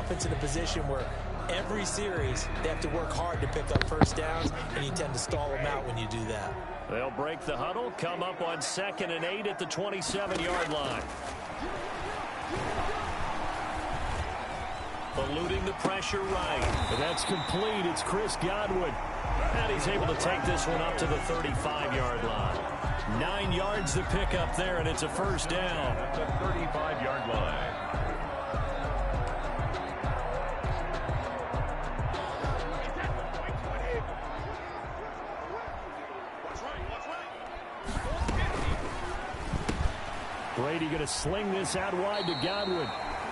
offense in a position where every series they have to work hard to pick up first downs, and you tend to stall them out when you do that. They'll break the huddle, come up on 2nd and 8 at the 27-yard line. Eluding the pressure right. And that's complete. It's Chris Godwin. And he's able to take this one up to the 35-yard line. 9 yards to pick up there, and it's a first down. At the 35-yard line. Brady going to sling this out wide to Godwin.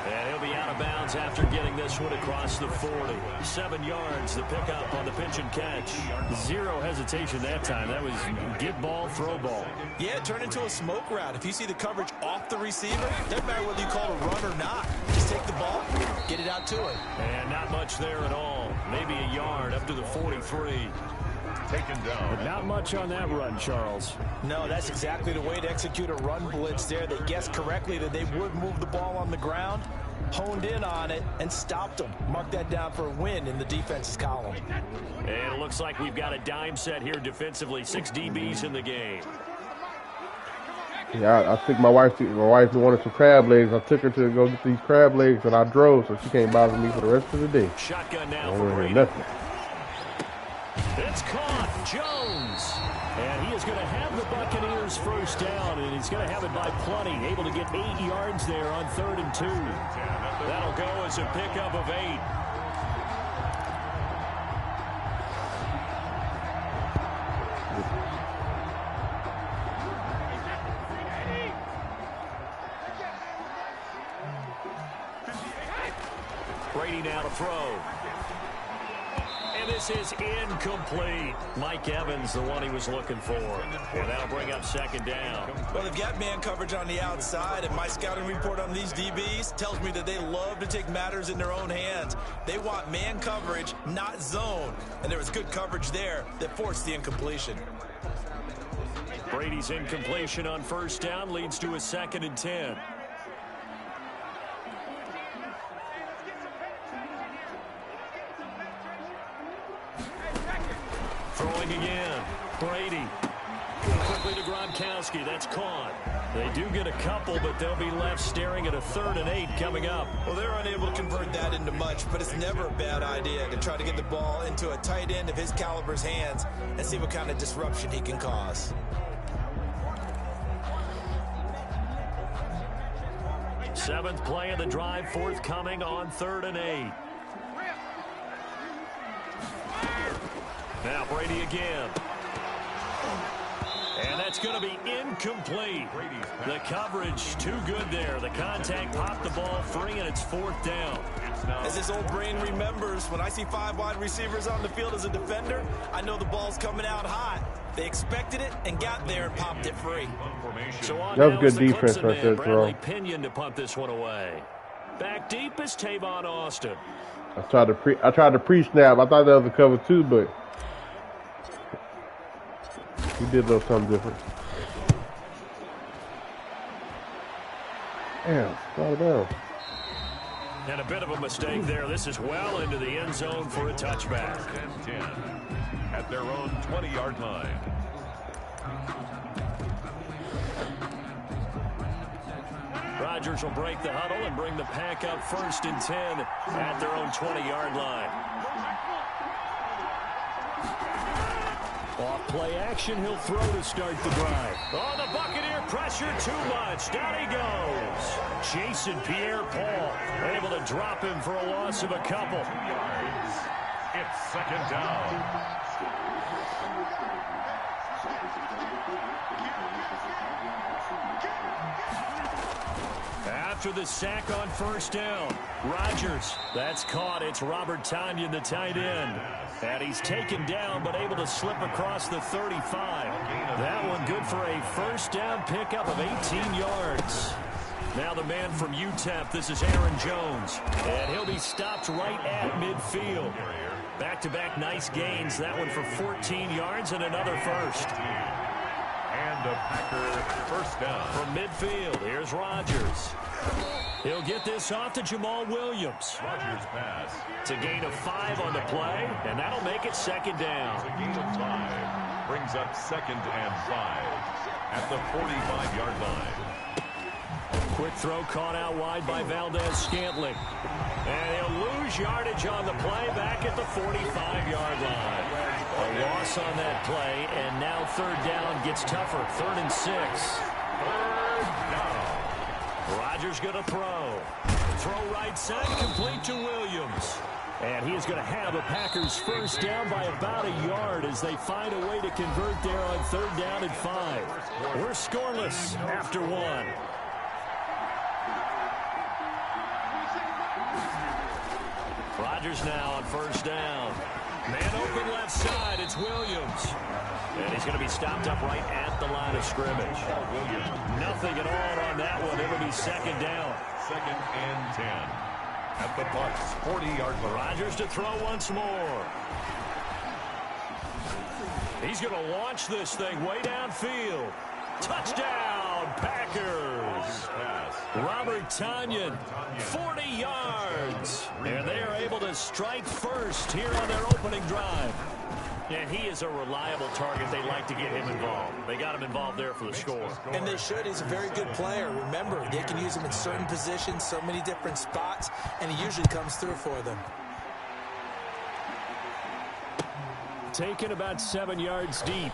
And he'll be out of bounds after getting this one across the 40. 7 yards to pick up on the pitch and catch. Zero hesitation that time. That was get ball, throw ball. Yeah, it turned into a smoke route. If you see the coverage off the receiver, doesn't matter whether you call it a run or not. Just take the ball, get it out to it. And not much there at all. Maybe a yard up to the 43. Taken down. But not much on that run, Charles. No, that's exactly the way to execute a run blitz there. They guessed correctly that they would move the ball on the ground, honed in on it, and stopped them. Mark that down for a win in the defense's column. And it looks like we've got a dime set here defensively. 6 DBs in the game. Yeah, I took my wife wanted some crab legs. I took her to go get these crab legs, and I drove, so she can't bother me for the rest of the day. Shotgun now I for don't Brady. nothing. It's caught. Jones. And he is going to have the Buccaneers first down, and he's going to have it by plenty. Able to get 8 yards there on 3rd and 2. That'll go as a pickup of 8. Brady now to throw. And this is incomplete. Mike Evans, the one he was looking for. And that'll bring up 2nd down. Well, they've got man coverage on the outside, and my scouting report on these DBs tells me that they love to take matters in their own hands. They want man coverage, not zone. And there was good coverage there that forced the incompletion. Brady's incompletion on first down leads to a 2nd and 10. Throwing again. Brady. Quickly to Gronkowski. That's caught. They do get a couple, but they'll be left staring at a 3rd and 8 coming up. Well, they're unable to convert that into much, but it's never a bad idea to try to get the ball into a tight end of his caliber's hands and see what kind of disruption he can cause. Seventh play of the drive forthcoming on 3rd and 8. Now Brady again. And that's going to be incomplete. The coverage too good there. The contact popped the ball free, and it's 4th down. As this old brain remembers, when I see 5 wide receivers on the field as a defender, I know the ball's coming out hot. They expected it and got there and popped it free. So on that was good the defense right there, Bradley Pinion to punt this one away. Back deep is Tavon Austin. I tried to pre-snap. I thought that was a cover 2, but he did a little something different. Damn, got it down. And a bit of a mistake there. This is well into the end zone for a touchback. 10 at their own 20-yard line. Rodgers will break the huddle and bring the pack up 1st and 10 at their own 20-yard line. Off play action, he'll throw to start the drive. Oh, the Buccaneer pressure too much. Down he goes. Jason Pierre-Paul able to drop him for a loss of a couple. It's 2nd down. After the sack on 1st down, Rodgers, that's caught. It's Robert Tonyan, the tight end. And he's taken down, but able to slip across the 35. That one good for a 1st down pickup of 18 yards. Now the man from UTEP, this is Aaron Jones. And he'll be stopped right at midfield. Back-to-back nice gains. That one for 14 yards and another first. And And a Packer first down. From midfield, here's Rodgers. He'll get this off to Jamal Williams. Rodgers pass. It's a gain of 5 on the play, and that'll make it second down. It's a gain of 5. Brings up 2nd and 5 at the 45-yard line. Quick throw caught out wide by Valdez-Scantling. And he'll lose yardage on the play back at the 45-yard line. A loss on that play, and now 3rd down gets tougher. 3rd and 6. 3rd down. Rodgers going to throw. Throw right side, complete to Williams. And he is going to have a Packers first down by about a yard as they find a way to convert there on 3rd down and 5. We're scoreless after 1. Rodgers now on 1st down. Man open left side, it's Williams. And he's going to be stopped up right at the line of scrimmage. Nothing at all on that one. It'll be 2nd down. 2nd and 10 at the Bucs 40-yard line. Rodgers to throw once more. He's going to launch this thing way downfield. Touchdown, Packers. Robert Tonyan, 40 yards. And they are able to strike first here on their opening drive. And he is a reliable target. They like to get him involved. They got him involved there for the score. And they should. He's a very good player. Remember, they can use him in certain positions, so many different spots, and he usually comes through for them. Taken about 7 yards deep.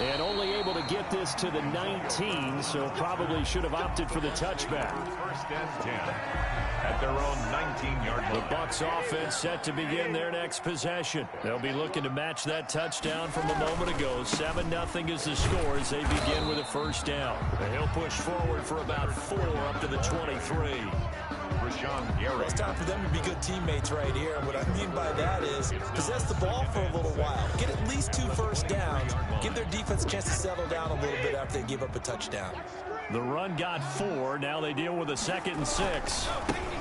And only able to get this to the 19, so probably should have opted for the touchback. 1st and 10 at their own 19-yard line. The Bucs offense set to begin their next possession. They'll be looking to match that touchdown from a moment ago. 7-0 is the score as they begin with a first down. And he'll push forward for about 4 up to the 23. It's time for them to be good teammates right here. And what I mean by that is possess the ball for a little while. Get at least 2 first downs. Give their defense a chance to settle down a little bit after they give up a touchdown. The run got 4. Now they deal with a 2nd and 6.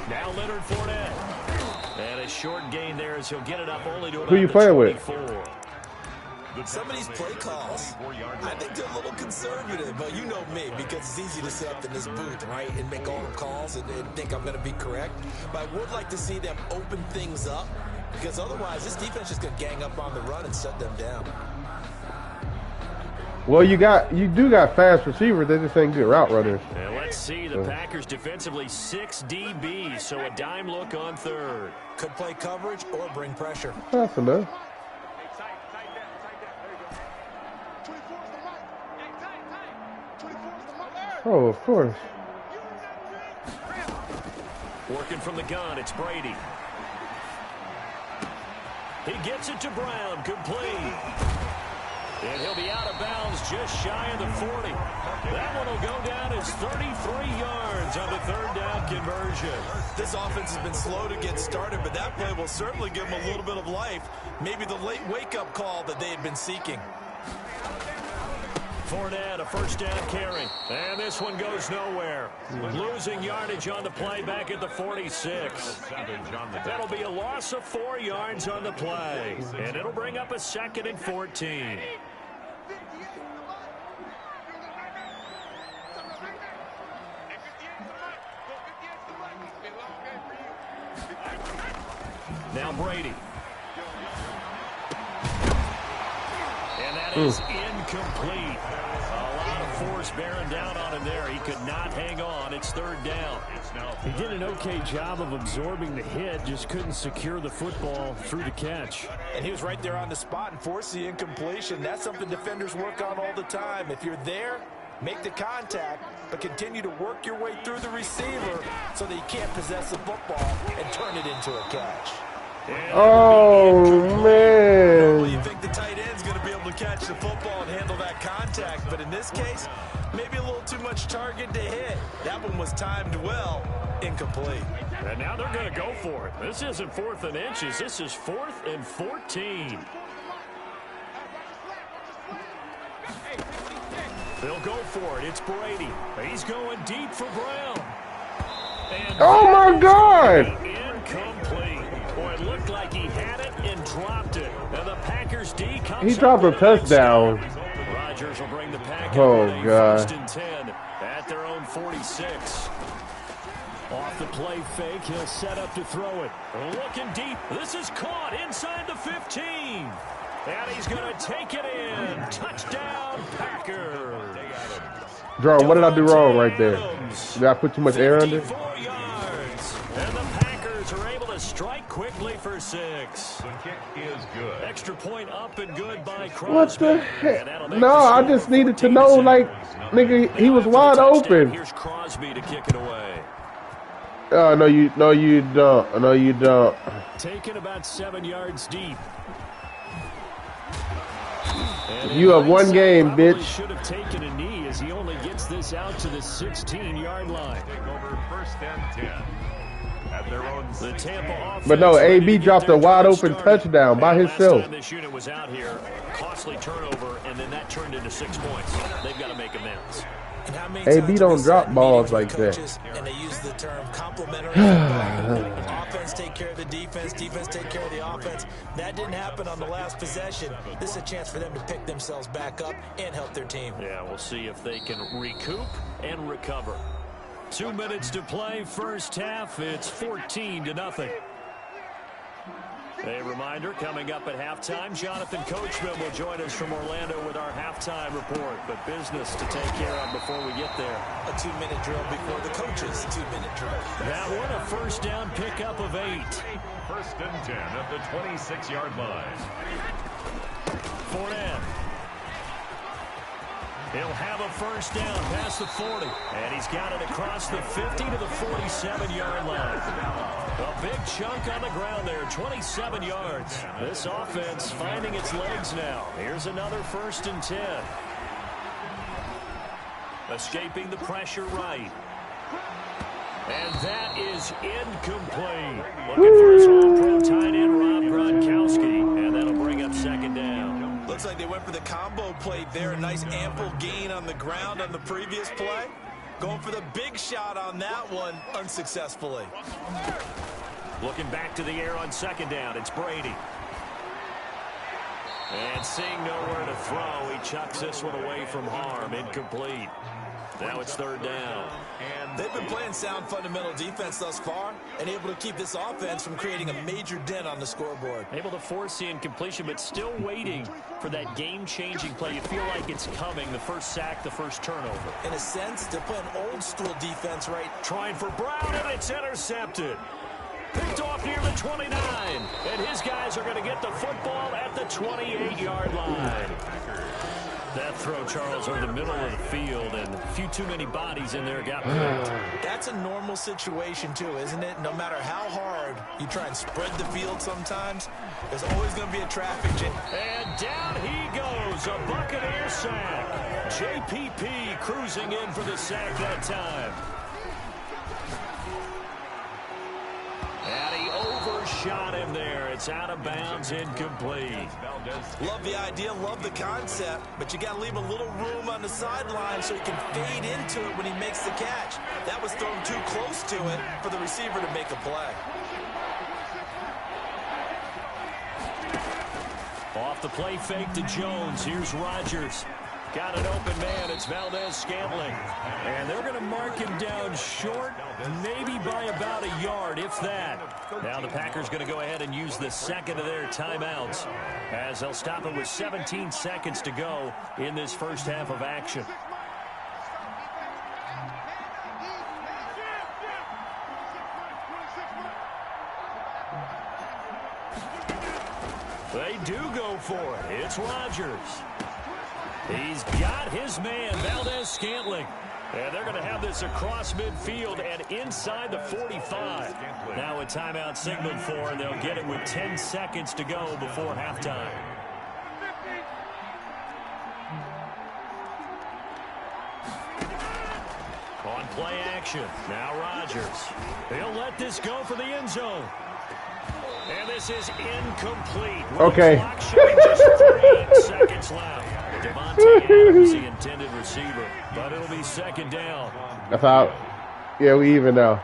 Now Leonard Fournette. And a short gain there as he'll get it up only to about Who you playing with? Some of these play calls, I think they're a little conservative, but you know me, because it's easy to sit up in this booth, right, and make all the calls and think I'm going to be correct. But I would like to see them open things up, because otherwise this defense is going to gang up on the run and shut them down. Well, you do got fast receivers. They just ain't good route runners. And let's see the Packers defensively 6 DBs, so a dime look on 3rd. Could play coverage or bring pressure. That's enough. Oh, of course. Working from the gun, it's Brady. He gets it to Brown, complete. And he'll be out of bounds just shy of the 40. That one will go down as 33 yards on the 3rd down conversion. This offense has been slow to get started, but that play will certainly give them a little bit of life. Maybe the late wake-up call that they had been seeking. Fournette, a first down carry. And this one goes nowhere. Losing yardage on the play back at the 46. That'll be a loss of 4 yards on the play. And it'll bring up a 2nd and 14. Now Brady. And that is incomplete. A lot of force bearing down on him there. He could not hang on. It's 3rd down. He did an okay job of absorbing the hit, just couldn't secure the football through the catch. And he was right there on the spot and forced the incompletion. That's something defenders work on all the time. If you're there, make the contact, but continue to work your way through the receiver so that you can't possess the football and turn it into a catch. Oh, man. Normally you think the tight end's going to be able to catch the football and handle that contact, but in this case, maybe a little too much target to hit. That one was timed well, incomplete. And now they're going to go for it. This isn't 4th and inches. This is 4th and 14. They'll go for it. It's Brady. He's going deep for Brown. And oh, my God. Incomplete. Boy, it looked like he had it and dropped it. And the Packers He dropped a touchdown. Rodgers will bring the pack Oh, with a God. 1st and 10 at their own 46. Off the play fake, he'll set up to throw it. Looking deep. This is caught inside the 15. And he's going to take it in. Touchdown, Packers. Jerome, what did I do wrong right there? Did I put too much air under? 54 yards. And the Packers are able to strike quickly for 6. The kick is good. Extra point up and good by Crosby. What the heck? No, I just needed to know, like, nigga, he was wide open. Here's Crosby to kick it away. Oh, no, you don't. No, you don't. Taken about 7 yards deep. You have one game, bitch. Should have taken a knee as he only gets this out to the 16-yard line. Take over 1st and 10 at their own. The Tampa offense. But no, AB dropped a wide open touchdown by Last himself. time this unit was out here, costly turnover, and then that turned into 6 points. They've got to make amends. And how many AB times don't we drop sat in balls meetings with like that. coaches And they use the term complementary football. Offense take care of the defense, defense take care of the offense. That didn't happen on the last possession. This is a chance for them to pick themselves back up and help their team. Yeah, we'll see if they can recoup and recover. 2 minutes to play, first half. It's 14-0. A reminder, coming up at halftime, Jonathan Coachman will join us from Orlando with our halftime report. But business to take care of before we get there. A 2-minute drill before the coaches' 2-minute drill. That one, a first down pickup of 8. 1st and 10 at the 26-yard line. Fournette. He'll have a first down past the 40. And he's got it across the 50 to the 47-yard line. A big chunk on the ground there, 27 yards. This offense finding its legs now. Here's another 1st and 10. Escaping the pressure right. And that is incomplete. Looking for his all-pro tight end, Rob Gronkowski. And that'll bring up 2nd down. Looks like they went for the combo play there. A nice ample gain on the ground on the previous play. Going for the big shot on that one unsuccessfully. Looking back to the air on 2nd down. It's Brady. And seeing nowhere to throw, he chucks this one away from harm. Incomplete. Now it's 3rd down. And they've been playing sound fundamental defense thus far and able to keep this offense from creating a major dent on the scoreboard. Able to force the incompletion, but still waiting for that game-changing play. You feel like it's coming, the first sack, the first turnover. In a sense, they're playing old-school defense, right? Trying for Brown, and it's intercepted. Picked off near the 29. And his guys are going to get the football at the 28-yard line. That throw, Charles, over the middle of the field, and a few too many bodies in there got picked. That's a normal situation, too, isn't it? No matter how hard you try and spread the field sometimes, there's always going to be a traffic jam. And down he goes, a Buccaneer sack. JPP cruising in for the sack that time. And he overshot him there. It's out of bounds, incomplete. Love the idea, love the concept, but you got to leave a little room on the sideline so he can fade into it when he makes the catch. That was thrown too close to it for the receiver to make a play. Off the play fake to Jones. Here's Rodgers. Got an open man. It's Valdez-Scantling. And they're going to mark him down short, maybe by about a yard, if that. Now the Packers going to go ahead and use the 2nd of their timeouts as they'll stop it with 17 seconds to go in this first half of action. They do go for it. It's Rodgers. He's got his man, Valdez-Scantling. And they're going to have this across midfield and inside the 45. Now a timeout signaled for, and they'll get it with 10 seconds to go before halftime. On play action, now Rodgers. He'll let this go for the end zone. And this is incomplete. Okay. Just 3 seconds left. Devontae Adams, the intended receiver, but it'll be 2nd down. That's out. Yeah, we even now.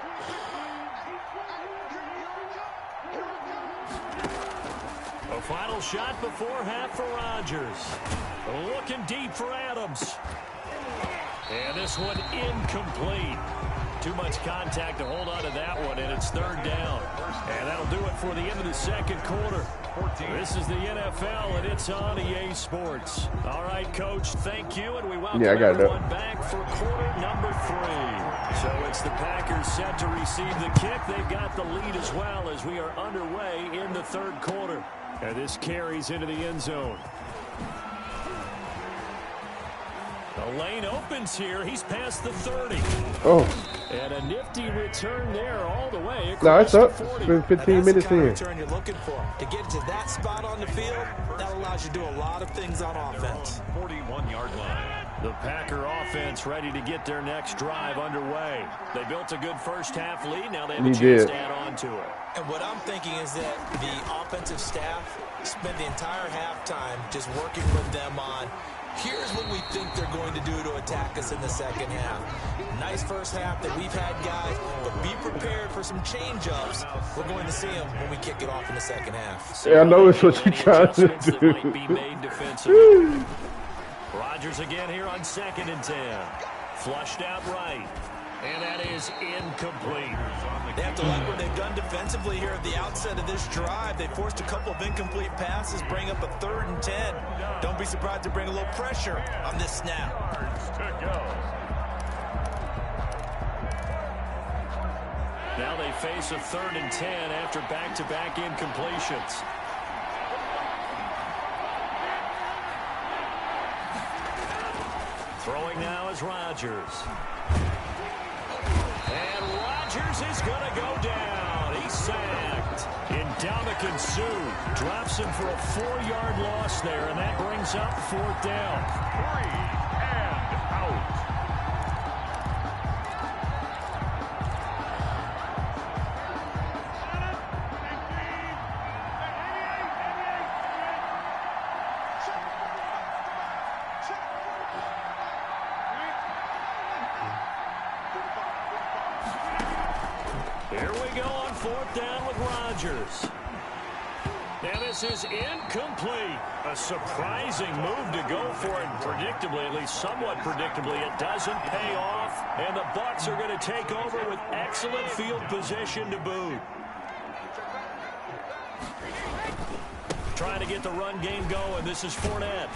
A final shot before half for Rodgers. Looking deep for Adams. And this one incomplete. Too much contact to hold on to that one, and it's third down. And that'll do it for the end of the second quarter. This is the NFL, and it's on EA Sports. All right, Coach, thank you, and we welcome everyone back for quarter number 3. So it's the Packers set to receive the kick. They've got the lead as well as we are underway in the third quarter. And this carries into the end zone. The lane opens here. He's past the 30. Oh. And a nifty return there all the way. No, it's up. It's been 15 minutes in. Return you're looking for. To get to that spot on the field, that allows you to do a lot of things on offense. 41-yard line. The Packer offense ready to get their next drive underway. They built a good first half lead. Now they have a chance to add on to it. And what I'm thinking is that the offensive staff spent the entire halftime just working with them on here's what we think they're going to do to attack us in the second half. Nice first half that we've had, guys, but be prepared for some change-ups. We're going to see them when we kick it off in the second half. Yeah, I know it's what you're trying to do. Might be made defensively. Rodgers again here on 2nd and 10. Flushed out right. And that is incomplete. They have to like what they've done defensively here at the outset of this drive. They forced a couple of incomplete passes, bring up a 3rd and 10. Don't be surprised to bring a little pressure on this snap. Now they face a 3rd and 10 after back-to-back incompletions. Throwing now is Rodgers. And Rodgers is going to go down. He's sacked. And Suh drops him for a 4-yard loss there, and that brings up 4th down. 3 and out. Here we go on 4th down with Rodgers. And this is incomplete. A surprising move to go for it. Predictably, at least somewhat predictably, it doesn't pay off. And the Bucs are going to take over with excellent field position to boot. Trying to get the run game going. This is Fournette.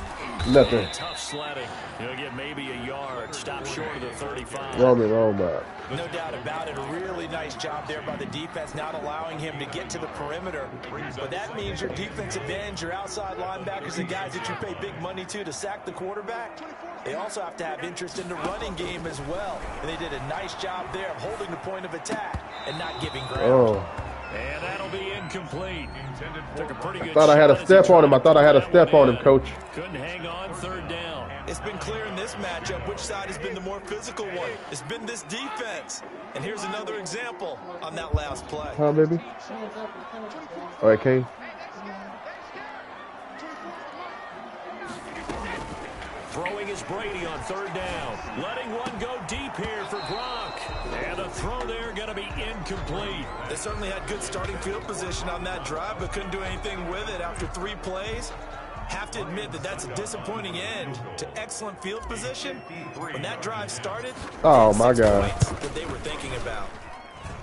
Nothing. Tough sledding. He'll get maybe a yard. Stop short of the 35. Wrong back. No doubt about it. A really nice job there by the defense, not allowing him to get to the perimeter. But that means your defensive ends, your outside linebackers, the guys that you pay big money to sack the quarterback, they also have to have interest in the running game as well. And they did a nice job there of holding the point of attack and not giving ground. Oh. And that'll be incomplete. Took a pretty good I had a step on him. I thought I had a step on him, Coach. Couldn't hang on 3rd down. It's been clear in this matchup which side has been the more physical one. It's been this defense. And here's another example on that last play. Huh, baby? All right, Kane. Throwing is Brady on 3rd down. Letting one go deep here for Gronk. And the throw there going to be incomplete. They certainly had good starting field position on that drive, but couldn't do anything with it after 3 plays. Have to admit that that's a disappointing end to excellent field position. When that drive started, oh my God, that they were thinking about.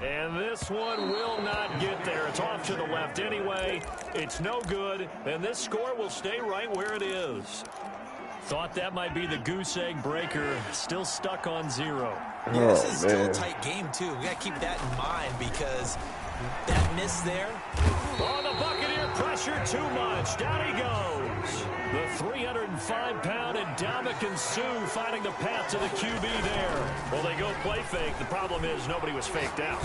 And this one will not get there. It's off to the left anyway. It's no good, and this score will stay right where it is. Thought that might be the goose egg breaker. Still stuck on 0. Yeah, this is still a tight game, too. We got to keep that in mind because that miss there. Oh, the Buccaneer pressure too much. Down he goes. The 305-pound Ndamukong Suh finding the path to the QB there. Well, they go play fake. The problem is nobody was faked out.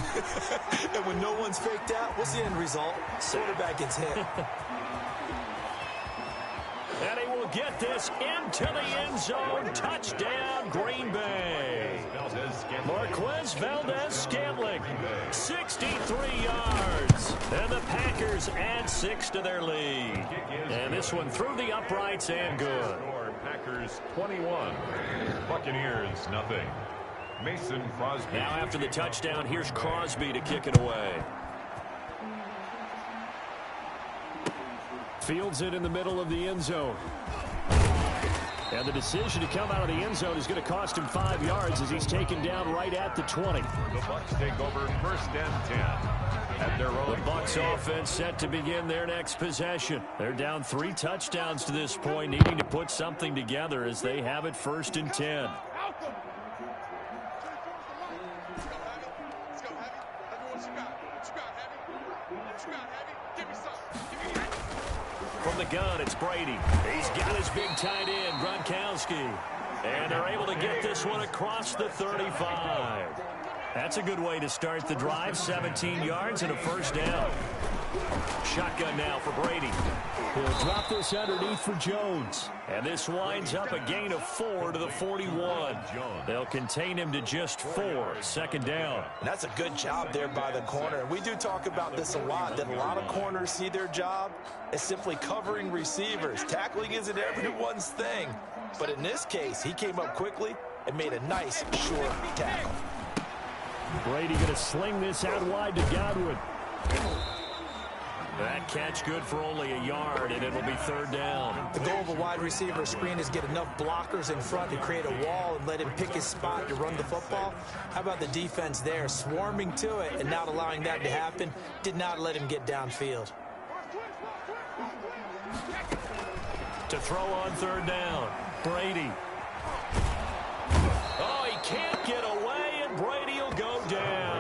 And when no one's faked out, what's the end result? Quarterback gets hit. And he will get this into the end zone. Touchdown, Green Bay. Marquez Valdez-Scantling, 63 yards. And the Packers add 6 to their lead. And this one through the uprights and good. Packers 21, Buccaneers nothing. Mason Crosby. Now after the touchdown, here's Crosby to kick it away. Fields it in the middle of the end zone. And the decision to come out of the end zone is going to cost him 5 yards as he's taken down right at the 20. The Bucs take over 1st and 10 at their own. The Bucs offense set to begin their next possession. They're down 3 touchdowns to this point, needing to put something together as they have it 1st and 10. From the gun, it's Brady. He's got his big tight end, Gronkowski. And they're able to get this one across the 35. That's a good way to start the drive. 17 yards and a 1st down. Shotgun now for Brady. He'll drop this underneath for Jones. And this winds up a gain of 4 to the 41. They'll contain him to just 4. 2nd down. And that's a good job there by the corner. And we do talk about this a lot, that a lot of corners see their job as simply covering receivers. Tackling isn't everyone's thing. But in this case, he came up quickly and made a nice, short tackle. Brady going to sling this out wide to Godwin. That catch good for only a yard, and it'll be 3rd down. The goal of a wide receiver screen is get enough blockers in front to create a wall and let him pick his spot to run the football. How about the defense there, swarming to it and not allowing that to happen? Did not let him get downfield. To throw on 3rd down, Brady. Oh, he can't get away, and Brady will go down.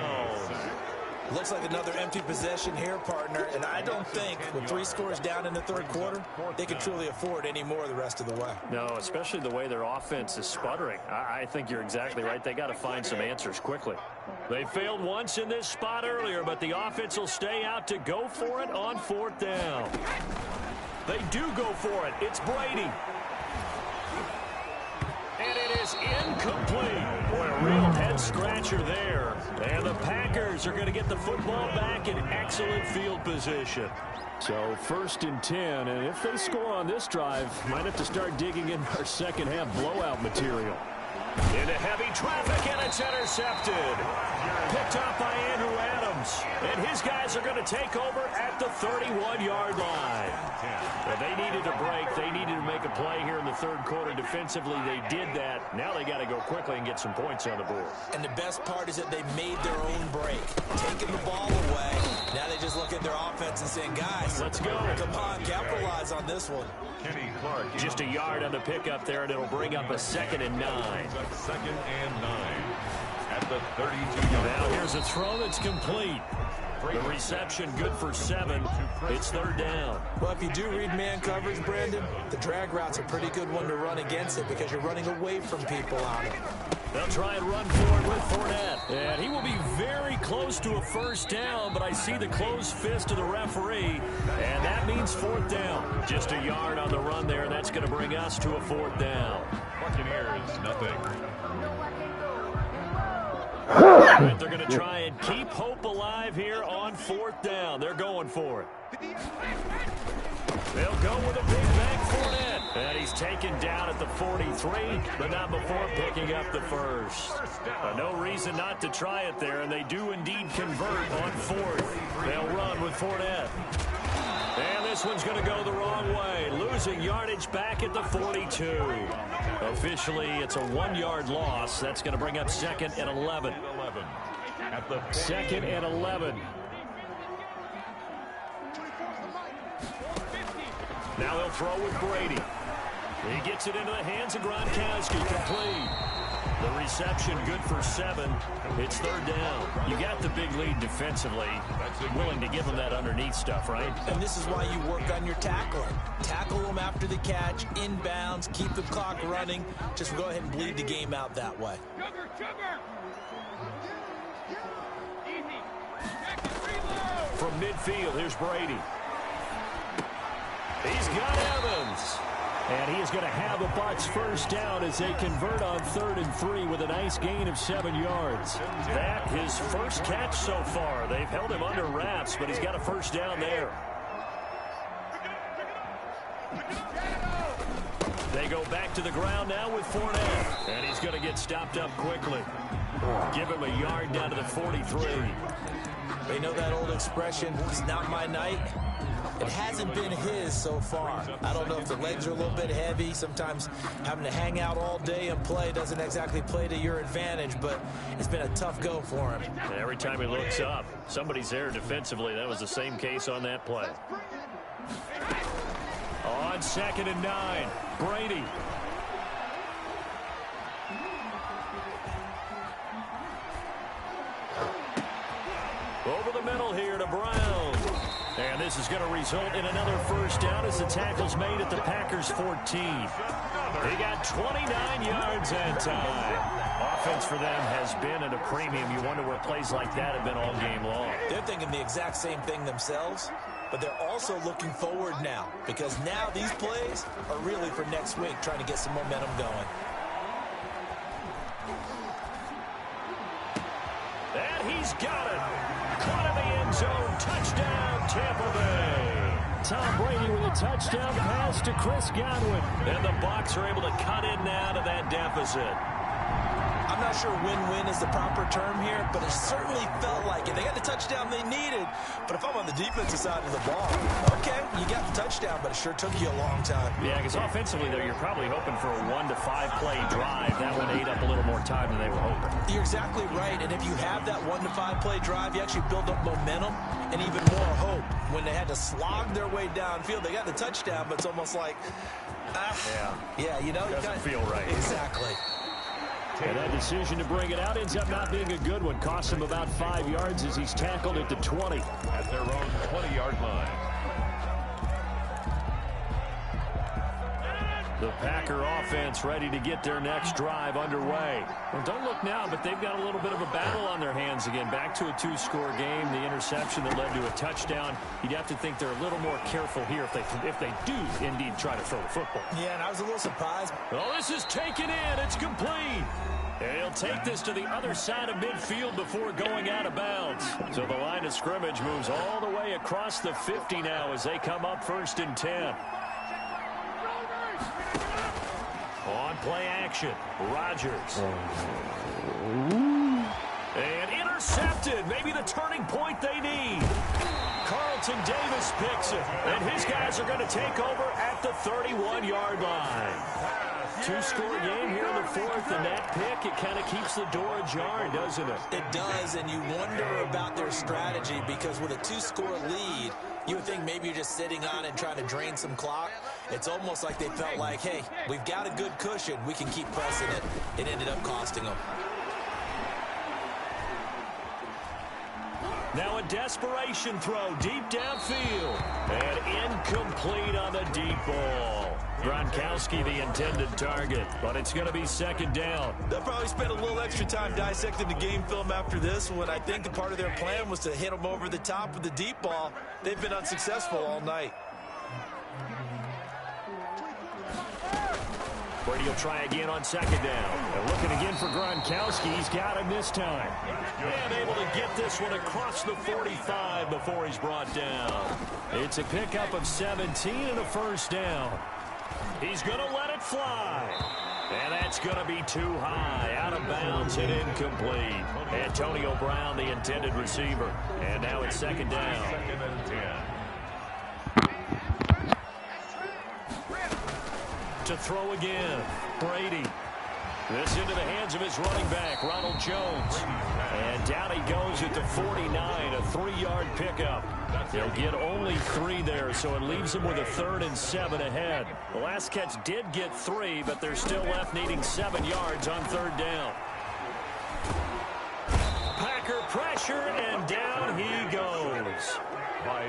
Looks like another empty possession here, partner, and I don't think with 3 scores down in the 3rd quarter, they can truly afford any more the rest of the way. No, especially the way their offense is sputtering. I think you're exactly right. They got to find some answers quickly. They failed once in this spot earlier, but the offense will stay out to go for it on 4th down. They do go for it. It's Brady. And it is incomplete. Boy, a real head-scratcher there. And the Packers are going to get the football back in excellent field position. So 1st and 10, and if they score on this drive, might have to start digging in our second-half blowout material. Into heavy traffic, and it's intercepted. Picked up by Andrew Adams. And his guys are going to take over at the 31-yard line. But they needed a break. They needed to make a play here in the 3rd quarter. Defensively, they did that. Now they got to go quickly and get some points on the board. And the best part is that they made their own break. Taking the ball away. Now they just look at their offense and saying, guys, let's go. Come on, capitalize on this one. Just a yard on the pickup there, and it'll bring up a 2nd and 9. 2nd and 9 at the 32-yard. Now here's a throw that's complete. The reception good for 7. It's 3rd down. Well, if you do read man coverage, Brandon, the drag route's a pretty good one to run against it because you're running away from people on it. They'll try and run forward with Fournette. And he will be very close to a 1st down, but I see the closed fist of the referee, and that means 4th down. Just a yard on the run there, and that's going to bring us to a 4th down. Buccaneers, nothing. Right, they're going to try and keep hope alive here on 4th down. They're going for it. They'll go with a big bang Fournette. And he's taken down at the 43, but not before picking up the 1st. No reason not to try it there, and they do indeed convert on 4th. They'll run with Fournette. And this one's going to go the wrong way. Losing yardage back at the 42. Officially, it's a 1-yard loss. That's going to bring up 2nd and 11. 2nd and 11. Now they'll throw with Brady. He gets it into the hands of Gronkowski. Complete. The reception good for 7. It's 3rd down. You got the big lead defensively. Willing to give them that underneath stuff, right? And this is why you work on your tackling. Tackle them after the catch, inbounds, keep the clock running. Just go ahead and bleed the game out that way. From midfield, here's Brady. He's got Evans. And he is going to have a Bucs 1st down as they convert on 3rd and 3 with a nice gain of 7 yards. That his 1st catch so far. They've held him under wraps, but he's got a 1st down there. They go back to the ground now with Fournette. And he's going to get stopped up quickly. Give him a yard down to the 43. They know that old expression, it's not my night. It hasn't been his so far. I don't know if the legs are a little bit heavy. Sometimes having to hang out all day and play doesn't exactly play to your advantage, but it's been a tough go for him. And every time he looks up, somebody's there defensively. That was the same case on that play. On 2nd and 9, Brady. Over the middle here to Brown. And this is going to result in another first down as the tackle's made at the Packers' 14. They got 29 yards that time. Offense for them has been at a premium. You wonder where plays like that have been all game long. They're thinking the exact same thing themselves, but they're also looking forward now because now these plays are really for next week, trying to get some momentum going. And he's got it. Caught in the end zone. Touchdown, Tampa Bay. Tom Brady with a touchdown pass to Chris Godwin. And the Bucs are able to cut in now to that deficit. I'm not sure win-win is the proper term here, but it certainly felt like it. They got the touchdown they needed, but if I'm on the defensive side of the ball, okay, you got the touchdown, but it sure took you a long time. Yeah, because offensively, though, you're probably hoping for a 1 to 5 play drive. That one ate up a little more time than they were hoping. You're exactly right, and if you have that 1 to 5 play drive, you actually build up momentum and even more hope. When they had to slog their way downfield, they got the touchdown, but it's almost like, yeah, you know, doesn't feel right. Exactly. And that decision to bring it out ends up not being a good one. Cost him about 5 yards as he's tackled at the 20. At their own 20-yard line. The Packer offense ready to get their next drive underway. Well, don't look now, but they've got a little bit of a battle on their hands again. Back to a 2-score game. The interception that led to a touchdown. You'd have to think they're a little more careful here if they do indeed try to throw the football. Yeah, and I was a little surprised. Oh, this is taken in. It's complete. And he'll take this to the other side of midfield before going out of bounds. So the line of scrimmage moves all the way across the 50 now as they come up 1st and 10. On play action, Rodgers. And intercepted. Maybe the turning point they need. Carlton Davis picks it. And his guys are going to take over at the 31-yard line. 2-score game here in the 4th, and that pick, it kind of keeps the door ajar, doesn't it? It does, and you wonder about their strategy because with a 2-score lead, you would think maybe you're just sitting on it and trying to drain some clock. It's almost like they felt like, hey, we've got a good cushion. We can keep pressing it. It ended up costing them. Now a desperation throw deep downfield. And incomplete on the deep ball. Gronkowski the intended target, but it's going to be 2nd down. They'll probably spend a little extra time dissecting the game film after this when I think the part of their plan was to hit them over the top with the deep ball. They've been unsuccessful all night. Brady will try again on 2nd down. And looking again for Gronkowski. He's got him this time. And able to get this one across the 45 before he's brought down. It's a pickup of 17 and a 1st down. He's going to let it fly. And that's going to be too high. Out of bounds and incomplete. Antonio Brown, the intended receiver. And now it's 2nd down. 2nd and 10. To throw again, Brady. This into the hands of his running back, Ronald Jones. And down he goes at the 49, a 3-yard pickup. They'll get only 3 there, so it leaves him with a 3rd and 7 ahead. The last catch did get 3, but they're still left needing 7 yards on 3rd down. Packer pressure, and down he goes.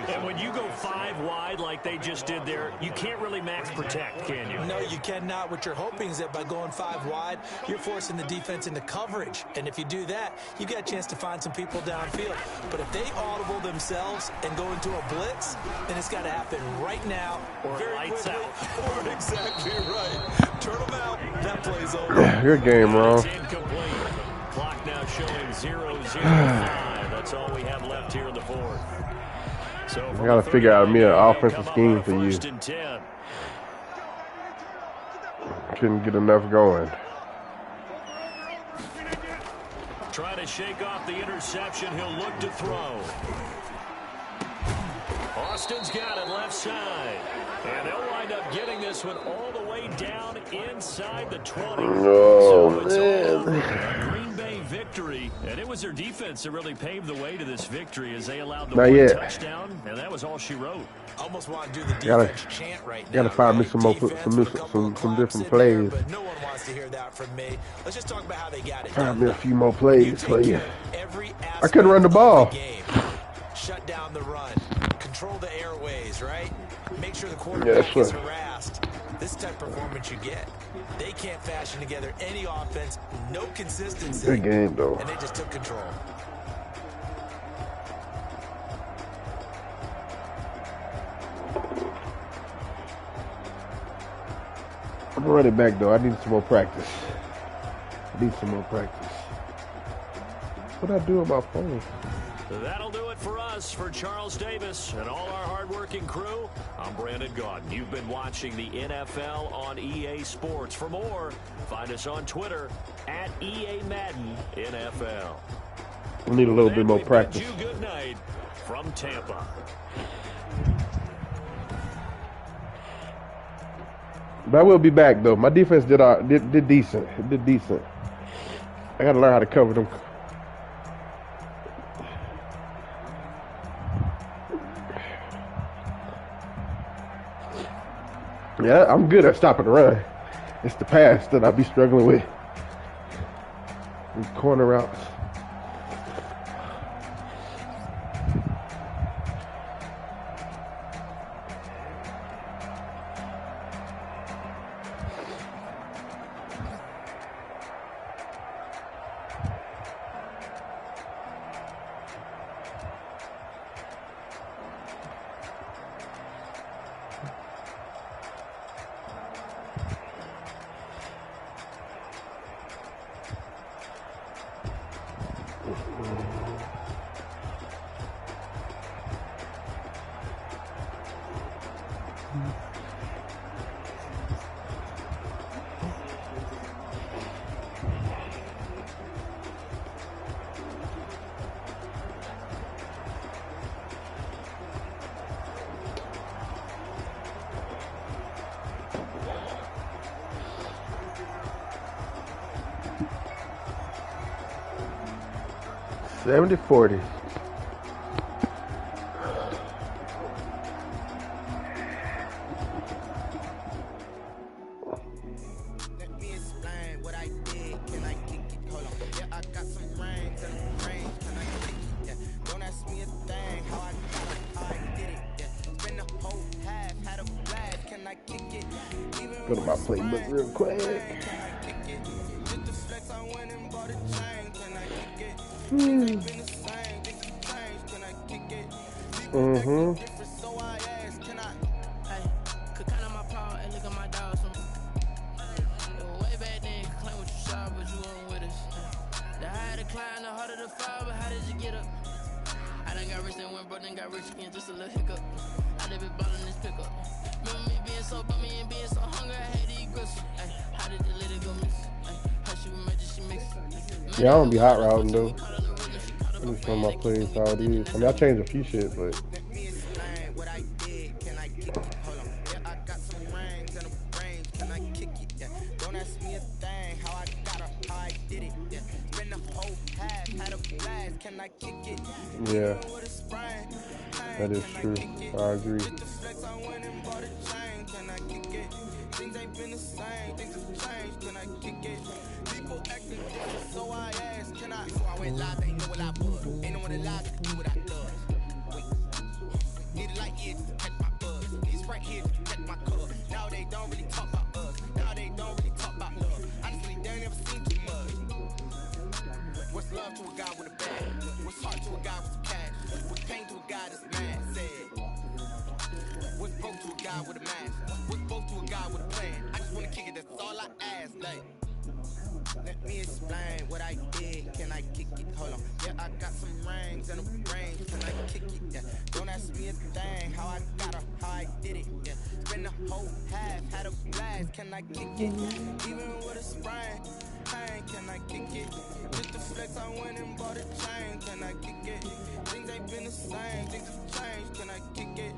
And when you go 5 wide like they just did there, you can't really max protect, can you? No, you cannot. What you're hoping is that by going 5 wide, you're forcing the defense into coverage. And if you do that, you got a chance to find some people downfield. But if they audible themselves and go into a blitz, then it's got to happen right now. Or very lights quickly. out. Or exactly right. Turn them out. That play's over. Good game, bro. It's incomplete. Clock now showing 0-0-5. That's all we have left here in the 4th. So I gotta figure out me an offensive scheme for you. Couldn't get enough going. Trying to shake off the interception. He'll look to throw. Austin's got it left side. And they'll wind up getting this one all the way down inside the 20. Oh, so it's all man. a Green Bay victory. And it was their defense that really paved the way to this victory as they allowed the Not one yet. touchdown. And that was all she wrote. Almost want to do the defense chant right now. Gotta find me right? some more, Defense some with a couple of different claps in plays. there, but no one wants to hear that from me. Let's just talk about how they got it Find done. me a few more plays for you. Every I couldn't run the ball. game. Shut down the run. Control the airways, right? Make sure the Yeah, quarterback that's is right. harassed. This type of performance you get. They can't fashion together any offense, no consistency. Good game, though. And they just took control. I'm gonna run it back, though. I need some more practice. What I do on my phone? That'll do it for us. For Charles Davis and all our hardworking crew, I'm Brandon Gaudin. You've been watching the NFL on EA Sports. For more, find us on Twitter at EA Madden NFL. I need a little bit Then more we bid practice. you good night from Tampa. But I will be back, though. My defense did decent. It did decent. I gotta learn how to cover them. Yeah, I'm good at stopping the run. It's the pass that I be struggling with. These corner routes. Seventy 40. Let me explain what I did. Can I kick it? Hold on. Yeah, I got some rings and the range. Can I kick it? Yeah. Don't ask me a thing. How I got it, how I did it. Yeah. Spend the whole half, had a blast. Can I kick it? Even Go to my playbook real quick. can I kick it? Just the flex, I went and bought a chain. Can I kick it? Things ain't been the same. Things have changed. Can I kick it? People acting different, so I asked. Can I? Hey, could count on my paw and look at my dogs. Way back then, could claim what you saw, but you weren't with us. The higher the climb, the harder the fall, but how did you get up? I done got rich and went broke, then got rich again, just a little hiccup. I done been ballin' this pickup. Remember me being so bummy and being so hungry, I had to eat grits. Ay, how did the lady go miss? Ay, how she was magic, she mixed. Yeah, I don't be hot routing, though. I just know my plays how it is. I mean, I changed a few shit, but Let me explain what I did. Can I kick it? Hold on. Yeah, I got some rings and a range. Can I kick it? Yeah. Don't ask me a thing. How I got her, how I did it. Yeah. Spend the whole half, had a blast. Can I kick it? yeah, With a sprain. that is true. I agree. The flex, I went and bought a chain. Can I kick it? Things ain't been the same. Things have changed. Can I kick it? People acting different, so I asked. Can I? Before I went live, they know what I was. Ain't no one alive to do what I does. Wait. Need a light here to catch my buzz. These right here to catch my color. Now they don't really talk about us. Now they don't really talk about love. Honestly, they ain't never seen too much. What's love to a guy with a bag? What's heart to a guy with some cash? What's pain to a guy that's mad? Said. What's broke to a guy with a mask? What's broke to a guy with a plan? I just wanna kick it, that's all I ask. Like, let me explain what I did. Can I kick it? Hold on. Yeah, I got some rings and a range. Can I kick it, yeah. Don't ask me a thing, how I got her, how I did it, yeah. Spend the whole half, had a blast, can I kick it? Even with a sprain, pain, can I kick it? Just the flex, I went and bought a chain, can I kick it? Things ain't been the same, things have changed, can I kick it?